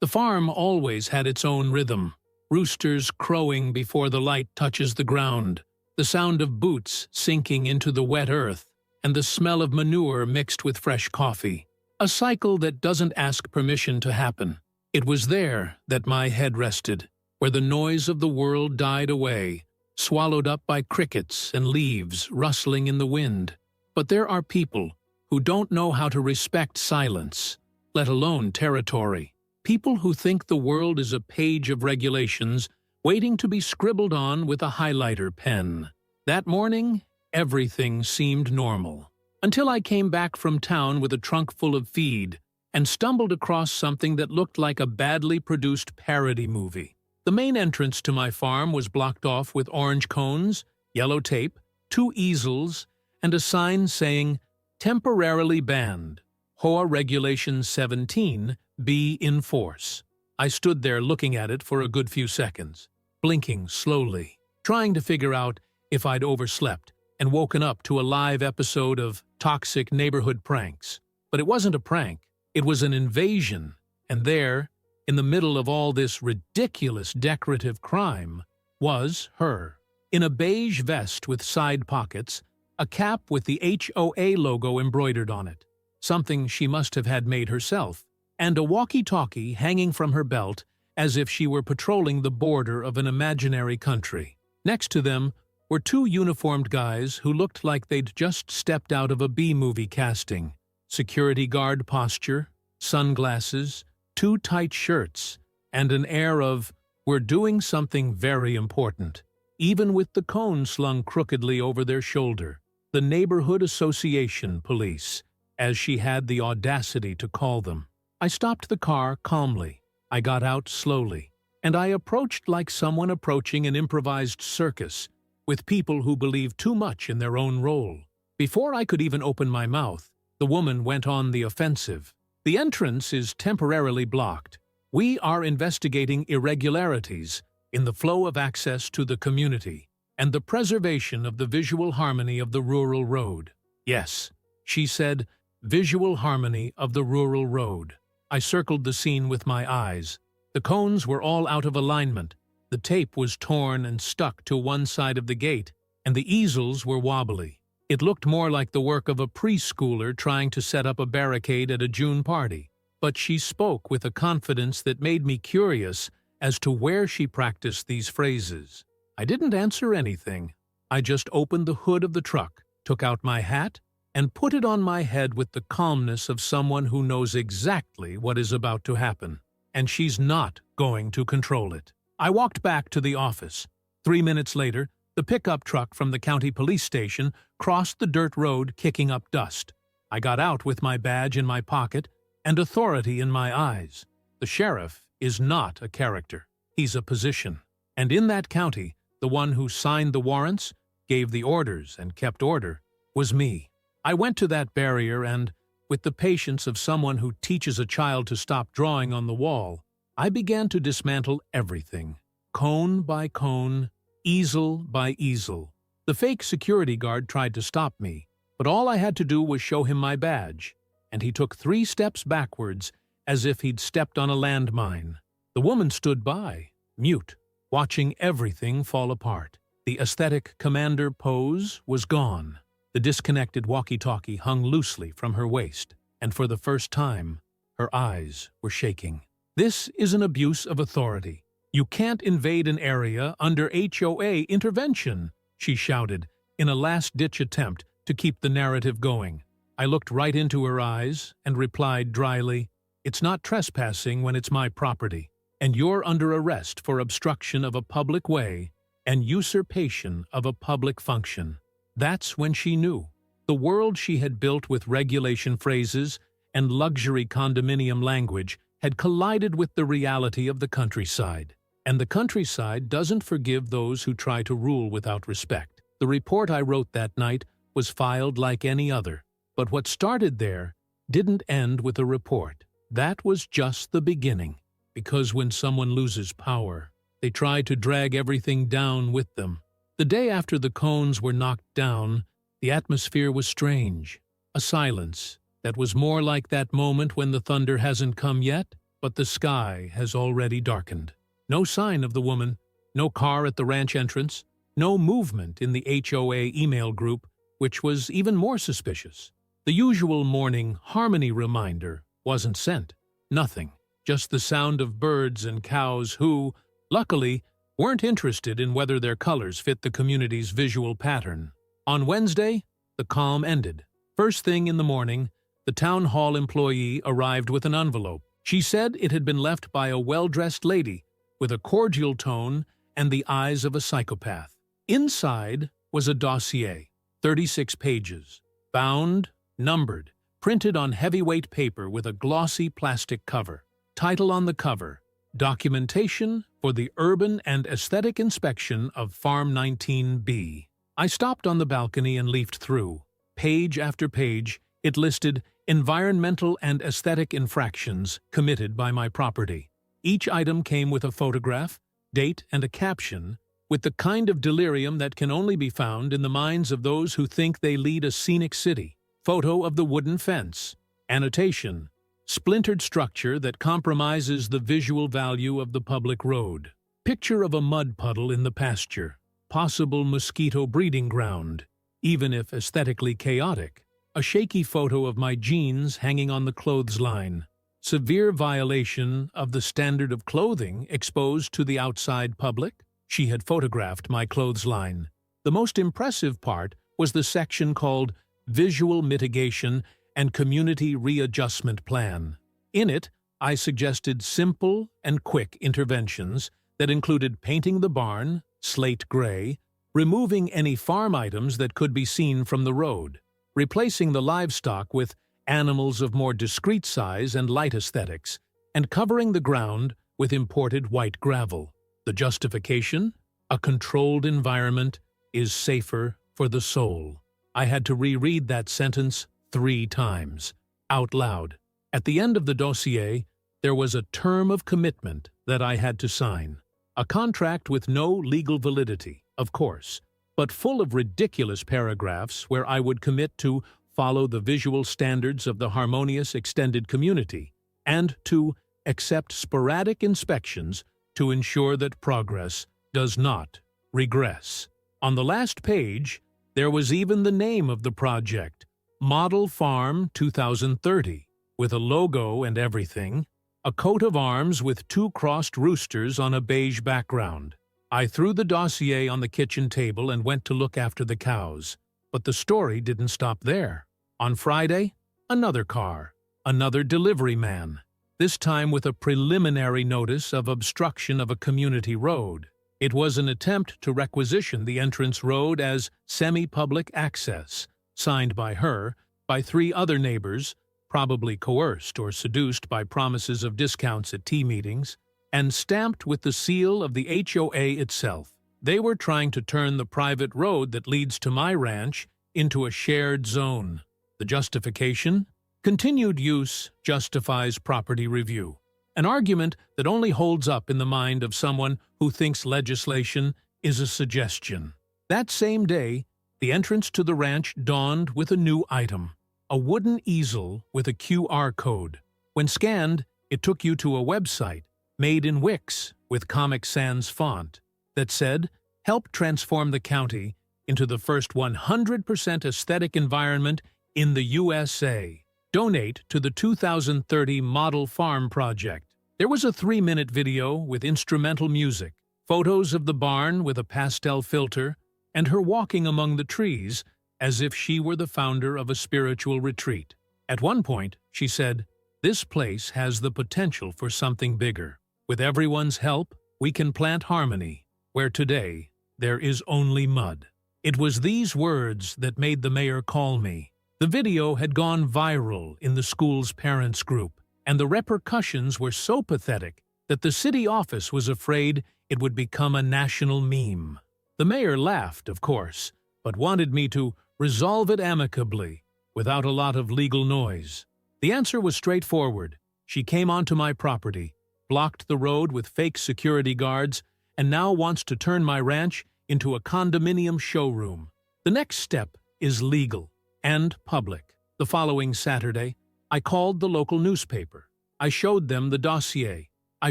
The farm always had its own rhythm, roosters crowing before the light touches the ground, the sound of boots sinking into the wet earth, and the smell of manure mixed with fresh coffee. A cycle that doesn't ask permission to happen. It was there that my head rested, where the noise of the world died away, swallowed up by crickets and leaves rustling in the wind. But there are people who don't know how to respect silence, let alone territory. People who think the world is a page of regulations waiting to be scribbled on with a highlighter pen. That morning, everything seemed normal, until I came back from town with a trunk full of feed and stumbled across something that looked like a badly produced parody movie. The main entrance to my farm was blocked off with orange cones, yellow tape, 2 easels, and a sign saying, "Temporarily banned. HOA Regulation 17, be in force." I stood there looking at it for a good few seconds, blinking slowly, trying to figure out if I'd overslept and woken up to a live episode of toxic neighborhood pranks. But it wasn't a prank, it was an invasion, and there, in the middle of all this ridiculous decorative crime, was her. In a beige vest with side pockets, a cap with the HOA logo embroidered on it, something she must have had made herself, and a walkie-talkie hanging from her belt as if she were patrolling the border of an imaginary country. Next to them were 2 uniformed guys who looked like they'd just stepped out of a B-movie casting. Security guard posture, sunglasses, 2 tight shirts, and an air of, "We're doing something very important," even with the cone slung crookedly over their shoulder. The Neighborhood Association Police, as she had the audacity to call them. I stopped the car calmly. I got out slowly, and I approached like someone approaching an improvised circus, with people who believe too much in their own role. Before I could even open my mouth, the woman went on the offensive. "The entrance is temporarily blocked. We are investigating irregularities in the flow of access to the community and the preservation of the visual harmony of the rural road." Yes, she said, visual harmony of the rural road. I circled the scene with my eyes. The cones were all out of alignment, the tape was torn and stuck to one side of the gate, and the easels were wobbly. It looked more like the work of a preschooler trying to set up a barricade at a June party. But she spoke with a confidence that made me curious as to where she practiced these phrases. I didn't answer anything. I just opened the hood of the truck, took out my hat, and put it on my head with the calmness of someone who knows exactly what is about to happen, and she's not going to control it. I walked back to the office. 3 minutes later, the pickup truck from the county police station crossed the dirt road, kicking up dust. I got out with my badge in my pocket and authority in my eyes. The sheriff is not a character. He's a position. And in that county, the one who signed the warrants, gave the orders, and kept order, was me. I went to that barrier and, with the patience of someone who teaches a child to stop drawing on the wall, I began to dismantle everything, cone by cone, easel by easel. The fake security guard tried to stop me, but all I had to do was show him my badge, and he took 3 steps backwards as if he'd stepped on a landmine. The woman stood by, mute, watching everything fall apart. The aesthetic commander pose was gone. The disconnected walkie-talkie hung loosely from her waist, and for the first time, her eyes were shaking. "This is an abuse of authority. You can't invade an area under HOA intervention," she shouted, in a last-ditch attempt to keep the narrative going. I looked right into her eyes and replied dryly, "It's not trespassing when it's my property, and you're under arrest for obstruction of a public way and usurpation of a public function." That's when she knew. The world she had built with regulation phrases and luxury condominium language had collided with the reality of the countryside. And the countryside doesn't forgive those who try to rule without respect. The report I wrote that night was filed like any other. But what started there didn't end with a report. That was just the beginning. Because when someone loses power, they try to drag everything down with them. The day after the cones were knocked down, the atmosphere was strange. A silence that was more like that moment when the thunder hasn't come yet. but the sky has already darkened. No sign of the woman, no car at the ranch entrance, no movement in the HOA email group, which was even more suspicious. The usual morning harmony reminder wasn't sent. Nothing, just the sound of birds and cows who, luckily, weren't interested in whether their colors fit the community's visual pattern. On Wednesday, the calm ended. First thing in the morning, the town hall employee arrived with an envelope. She said it had been left by a well-dressed lady with a cordial tone and the eyes of a psychopath. Inside was a dossier, 36 pages, bound, numbered, printed on heavyweight paper with a glossy plastic cover. Title on the cover: Documentation for the Urban and Aesthetic Inspection of Farm 19B. I stopped on the balcony and leafed through. Page after page, it listed environmental and aesthetic infractions committed by my property. Each item came with a photograph, date, and a caption, with the kind of delirium that can only be found in the minds of those who think they lead a scenic city. Photo of the wooden fence. Annotation: splintered structure that compromises the visual value of the public road. Picture of a mud puddle in the pasture. Possible mosquito breeding ground, even if aesthetically chaotic. A shaky photo of my jeans hanging on the clothesline. Severe violation of the standard of clothing exposed to the outside public. She had photographed my clothesline. The most impressive part was the section called Visual Mitigation and Community Readjustment Plan. In it, I suggested simple and quick interventions that included painting the barn slate gray, removing any farm items that could be seen from the road, replacing the livestock with animals of more discreet size and light aesthetics, and covering the ground with imported white gravel. The justification? A controlled environment is safer for the soul. I had to reread that sentence 3 times, out loud. At the end of the dossier, there was a term of commitment that I had to sign. A contract with no legal validity, of course, but full of ridiculous paragraphs where I would commit to follow the visual standards of the harmonious extended community and to accept sporadic inspections to ensure that progress does not regress. On the last page, there was even the name of the project, Model Farm 2030, with a logo and everything, a coat of arms with 2 crossed roosters on a beige background. I threw the dossier on the kitchen table and went to look after the cows. But the story didn't stop there. On Friday, another car, another delivery man, this time with a preliminary notice of obstruction of a community road. It was an attempt to requisition the entrance road as semi-public access, signed by her, by 3 other neighbors, probably coerced or seduced by promises of discounts at tea meetings, and stamped with the seal of the HOA itself. They were trying to turn the private road that leads to my ranch into a shared zone. The justification? Continued use justifies property review, an argument that only holds up in the mind of someone who thinks legislation is a suggestion. That same day, the entrance to the ranch dawned with a new item. A wooden easel with a QR code. When scanned, it took you to a website made in Wix with Comic Sans font that said, "Help transform the county into the first 100% aesthetic environment in the USA. Donate to the 2030 Model Farm Project." There was a 3-minute video with instrumental music, photos of the barn with a pastel filter, and her walking among the trees as if she were the founder of a spiritual retreat. At one point, she said, "This place has the potential for something bigger. With everyone's help, we can plant harmony, where today there is only mud." It was these words that made the mayor call me. The video had gone viral in the school's parents group, and the repercussions were so pathetic that the city office was afraid it would become a national meme. The mayor laughed, of course, but wanted me to resolve it amicably, without a lot of legal noise. The answer was straightforward. She came onto my property, blocked the road with fake security guards, and now wants to turn my ranch into a condominium showroom. The next step is legal and public. The following Saturday, I called the local newspaper. I showed them the dossier. I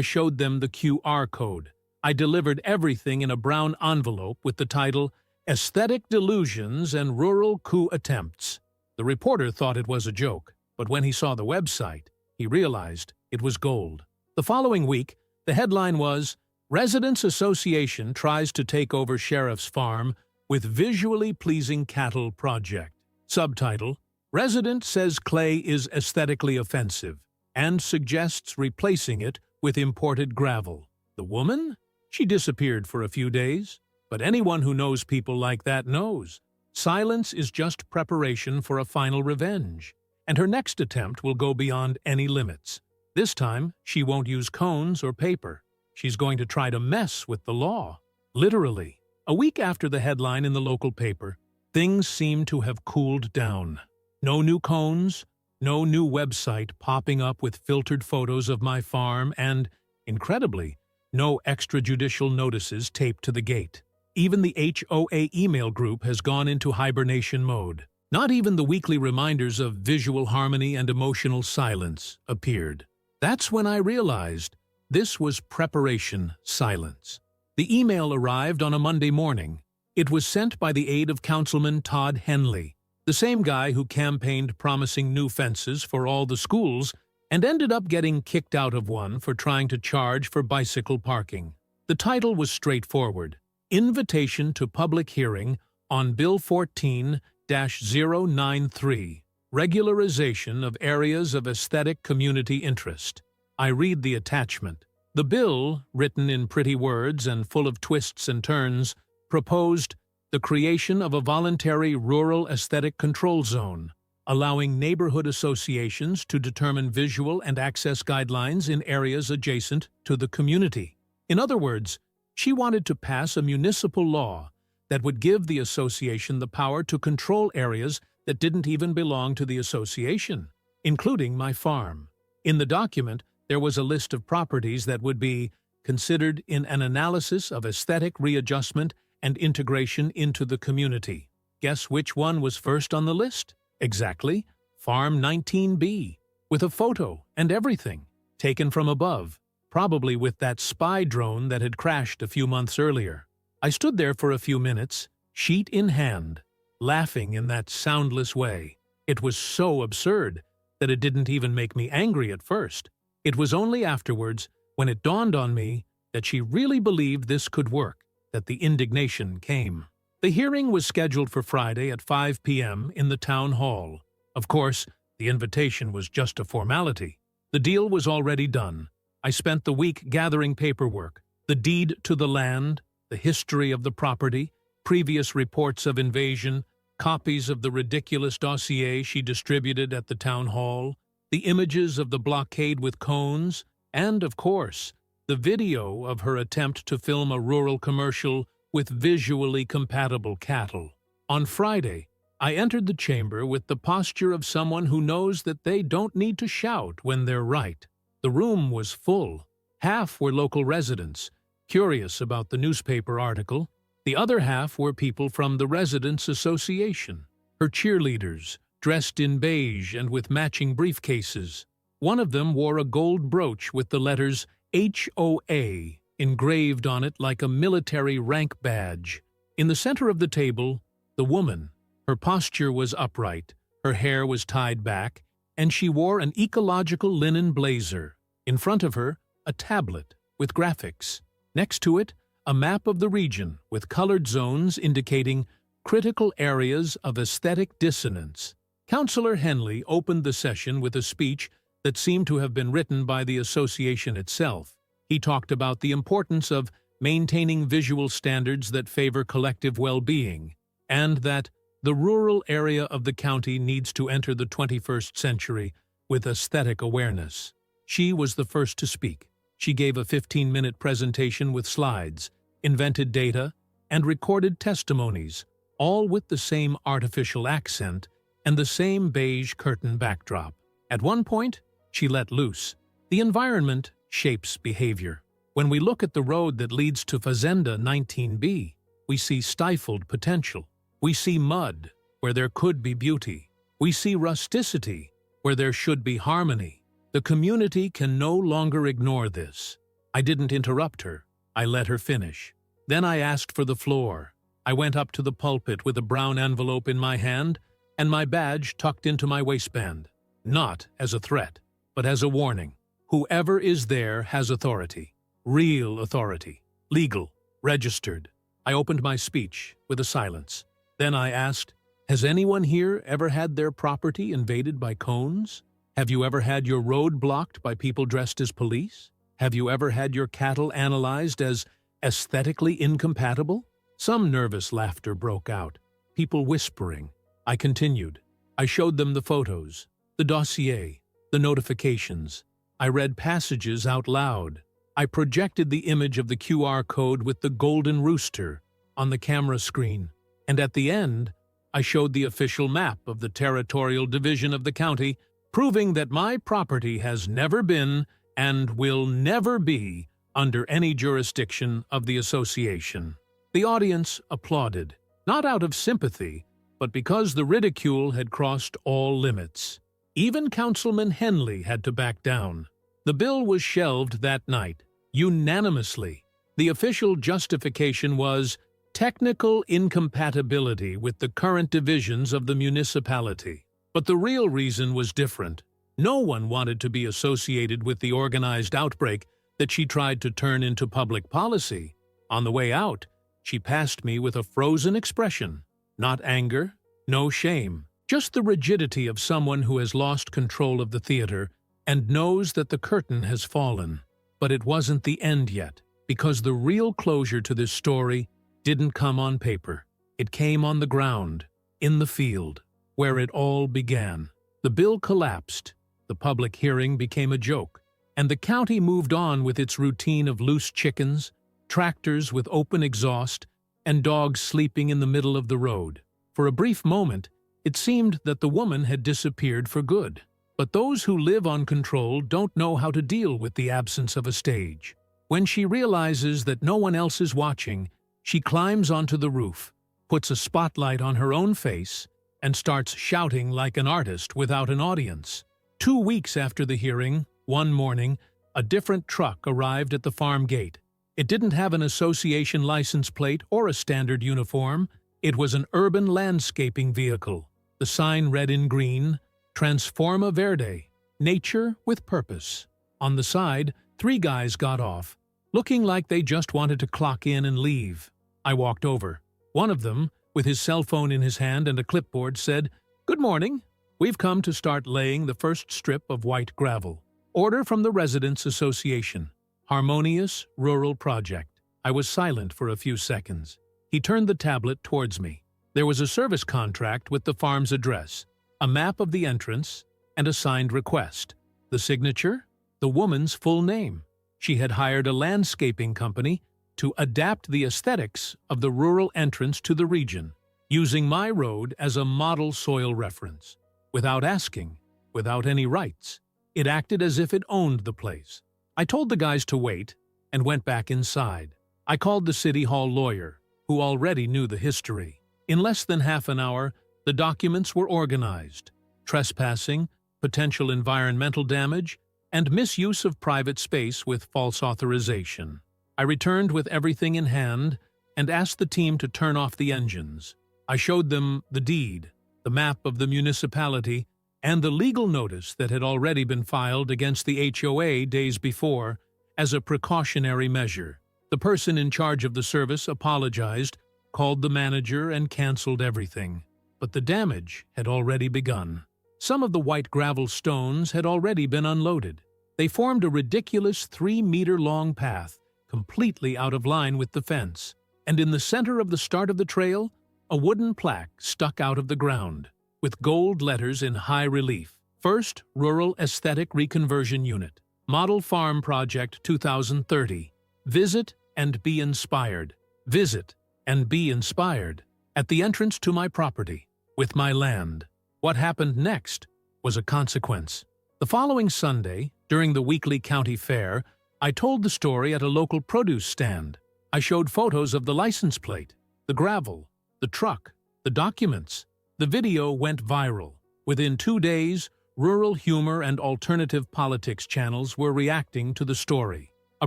showed them the QR code. I delivered everything in a brown envelope with the title, Aesthetic Delusions and Rural Coup Attempts. The reporter thought it was a joke, but when he saw the website, he realized it was gold. The following week, the headline was, Residents Association Tries to Take Over Sheriff's Farm with Visually Pleasing Cattle Project. Subtitle, Resident Says Clay is Aesthetically Offensive and suggests replacing it with imported gravel. The woman? She disappeared for a few days. But anyone who knows people like that knows. Silence is just preparation for a final revenge. And her next attempt will go beyond any limits. This time, she won't use cones or paper. She's going to try to mess with the law. Literally. A week after the headline in the local paper, things seem to have cooled down. No new cones, no new website popping up with filtered photos of my farm, and, incredibly, no extrajudicial notices taped to the gate. Even the HOA email group has gone into hibernation mode. Not even the weekly reminders of visual harmony and emotional silence appeared. That's when I realized this was preparation silence. The email arrived on a Monday morning. It was sent by the aide of Councilman Todd Henley, the same guy who campaigned promising new fences for all the schools and ended up getting kicked out of one for trying to charge for bicycle parking. The title was straightforward. Invitation to Public Hearing on Bill 14-093, Regularization of Areas of Aesthetic Community Interest. I read the attachment. The bill, written in pretty words and full of twists and turns, proposed the creation of a voluntary rural aesthetic control zone, allowing neighborhood associations to determine visual and access guidelines in areas adjacent to the community. In other words, she wanted to pass a municipal law that would give the association the power to control areas that didn't even belong to the association, including my farm. In the document, there was a list of properties that would be considered in an analysis of aesthetic readjustment and integration into the community. Guess which one was first on the list? Exactly, Farm 19B, with a photo and everything, taken from above. Probably with that spy drone that had crashed a few months earlier. I stood there for a few minutes, sheet in hand, laughing in that soundless way. It was so absurd that it didn't even make me angry at first. It was only afterwards, when it dawned on me that she really believed this could work, that the indignation came. The hearing was scheduled for Friday at 5 p.m. in the town hall. Of course, the invitation was just a formality. The deal was already done. I spent the week gathering paperwork, the deed to the land, the history of the property, previous reports of invasion, copies of the ridiculous dossier she distributed at the town hall, the images of the blockade with cones, and, of course, the video of her attempt to film a rural commercial with visually compatible cattle. On Friday, I entered the chamber with the posture of someone who knows that they don't need to shout when they're right. The room was full. Half were local residents, curious about the newspaper article. The other half were people from the Residents Association, her cheerleaders, dressed in beige and with matching briefcases. One of them wore a gold brooch with the letters HOA engraved on it like a military rank badge. In the center of the table, the woman. Her posture was upright, her hair was tied back, and she wore an ecological linen blazer. In front of her, a tablet with graphics. Next to it, a map of the region with colored zones indicating critical areas of aesthetic dissonance. Councilor Henley opened the session with a speech that seemed to have been written by the association itself. He talked about the importance of maintaining visual standards that favor collective well-being, and that the rural area of the county needs to enter the 21st century with aesthetic awareness. She was the first to speak. She gave a 15-minute presentation with slides, invented data, and recorded testimonies, all with the same artificial accent and the same beige curtain backdrop. At one point, she let loose. The environment shapes behavior. When we look at the road that leads to Fazenda 19B, we see stifled potential. We see mud, where there could be beauty. We see rusticity, where there should be harmony. The community can no longer ignore this. I didn't interrupt her. I let her finish. Then I asked for the floor. I went up to the pulpit with a brown envelope in my hand and my badge tucked into my waistband. Not as a threat, but as a warning. Whoever is there has authority. Real authority. Legal. Registered. I opened my speech with a silence. Then I asked, has anyone here ever had their property invaded by cones? Have you ever had your road blocked by people dressed as police? Have you ever had your cattle analyzed as aesthetically incompatible? Some nervous laughter broke out, people whispering. I continued. I showed them the photos, the dossier, the notifications. I read passages out loud. I projected the image of the QR code with the golden rooster on the camera screen, and at the end, I showed the official map of the territorial division of the county, proving that my property has never been and will never be under any jurisdiction of the association. The audience applauded, not out of sympathy, but because the ridicule had crossed all limits. Even Councilman Henley had to back down. The bill was shelved that night, unanimously. The official justification was technical incompatibility with the current divisions of the municipality. But the real reason was different. No one wanted to be associated with the organized outbreak that she tried to turn into public policy. On the way out, she passed me with a frozen expression. Not anger, no shame, just the rigidity of someone who has lost control of the theater and knows that the curtain has fallen. But it wasn't the end yet, because the real closure to this story didn't come on paper. It came on the ground, in the field, where it all began. The bill collapsed, the public hearing became a joke, and the county moved on with its routine of loose chickens, tractors with open exhaust, and dogs sleeping in the middle of the road. For a brief moment, it seemed that the woman had disappeared for good. But those who live on control don't know how to deal with the absence of a stage. When she realizes that no one else is watching, she climbs onto the roof, puts a spotlight on her own face, and starts shouting like an artist without an audience. 2 weeks after the hearing, one morning, a different truck arrived at the farm gate. It didn't have an association license plate or a standard uniform. It was an urban landscaping vehicle. The sign read in green, Transforma Verde, nature with purpose. On the side, 3 guys got off, looking like they just wanted to clock in and leave. I walked over. One of them, with his cell phone in his hand and a clipboard, said, "Good morning. We've come to start laying the first strip of white gravel. Order from the Residents Association. Harmonious Rural Project." I was silent for a few seconds. He turned the tablet towards me. There was a service contract with the farm's address, a map of the entrance, and a signed request. The signature? The woman's full name. She had hired a landscaping company to adapt the aesthetics of the rural entrance to the region, using my road as a model soil reference. Without asking, without any rights. It acted as if it owned the place. I told the guys to wait and went back inside. I called the city hall lawyer, who already knew the history. In less than half an hour, the documents were organized. Trespassing, potential environmental damage, and misuse of private space with false authorization. I returned with everything in hand and asked the team to turn off the engines. I showed them the deed, the map of the municipality, and the legal notice that had already been filed against the HOA days before as a precautionary measure. The person in charge of the service apologized, called the manager, and canceled everything. But the damage had already begun. Some of the white gravel stones had already been unloaded. They formed a ridiculous 3-meter-long path, completely out of line with the fence. And in the center of the start of the trail, a wooden plaque stuck out of the ground, with gold letters in high relief. First Rural Aesthetic Reconversion Unit. Model Farm Project 2030. Visit and be inspired. Visit and be inspired. At the entrance to my property, with my land. What happened next was a consequence. The following Sunday, during the weekly county fair, I told the story at a local produce stand. I showed photos of the license plate, the gravel, the truck, the documents. The video went viral. Within 2 days, rural humor and alternative politics channels were reacting to the story. A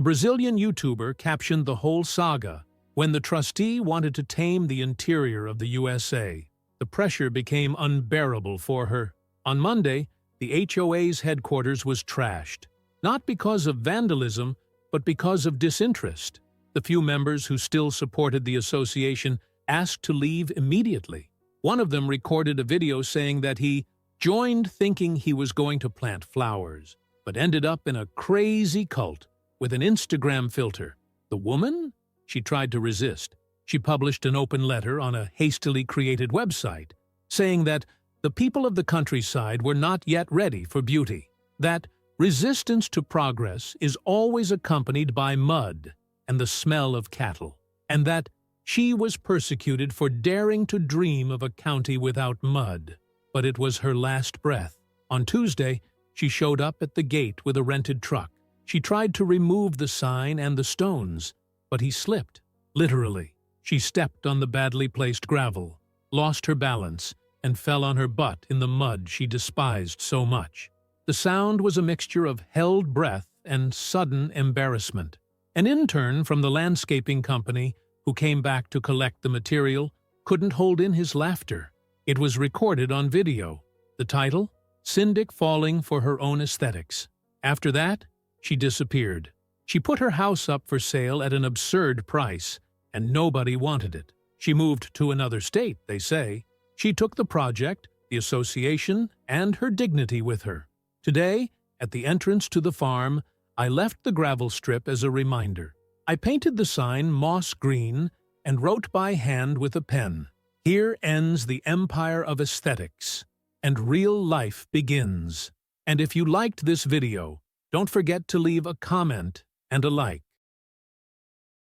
Brazilian YouTuber captioned the whole saga, "When the trustee wanted to tame the interior of the USA, the pressure became unbearable for her." On Monday, the HOA's headquarters was trashed, not because of vandalism, but because of disinterest. The few members who still supported the association asked to leave immediately. One of them recorded a video saying that he joined thinking he was going to plant flowers, but ended up in a crazy cult with an Instagram filter. The woman? She tried to resist. She published an open letter on a hastily created website, saying that the people of the countryside were not yet ready for beauty, that resistance to progress is always accompanied by mud and the smell of cattle, and that she was persecuted for daring to dream of a county without mud. But it was her last breath. On Tuesday, she showed up at the gate with a rented truck. She tried to remove the sign and the stones, but he slipped. Literally, she stepped on the badly placed gravel, lost her balance, and fell on her butt in the mud she despised so much. The sound was a mixture of held breath and sudden embarrassment. An intern from the landscaping company who came back to collect the material couldn't hold in his laughter. It was recorded on video. The title? Syndic Falling for Her Own Aesthetics. After that, she disappeared. She put her house up for sale at an absurd price, and nobody wanted it. She moved to another state, they say. She took the project, the association, and her dignity with her. Today, at the entrance to the farm, I left the gravel strip as a reminder. I painted the sign moss green and wrote by hand with a pen, "Here ends the empire of aesthetics, and real life begins." And if you liked this video, don't forget to leave a comment and a like.